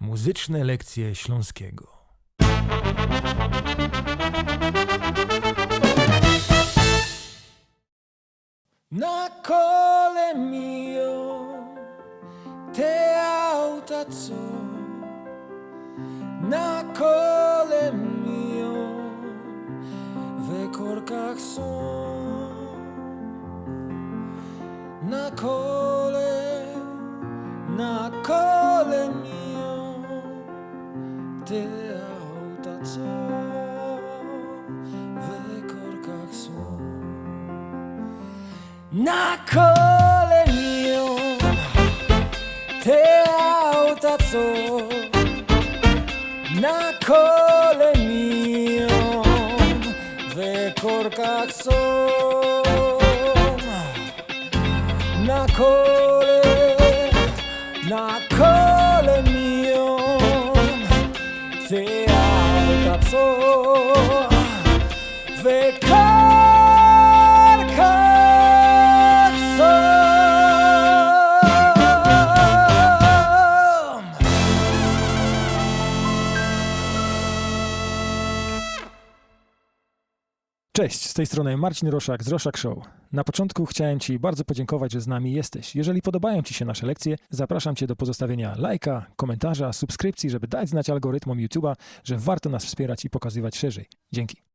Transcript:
Muzyczne lekcje Śląskiego. Na kole miją te auta, co na kole miją, w korkach są. Na kole miją te auta, co w korkach są. Na kole miją te auta, co na kole miją, w korkach są. Na kole miją te auta, co w korkach są. Cześć, z tej strony Marcin Roszak z Roszak Show. Na początku chciałem Ci bardzo podziękować, że z nami jesteś. Jeżeli podobają Ci się nasze lekcje, zapraszam Cię do pozostawienia lajka, komentarza, subskrypcji, żeby dać znać algorytmom YouTube'a, że warto nas wspierać i pokazywać szerzej. Dzięki.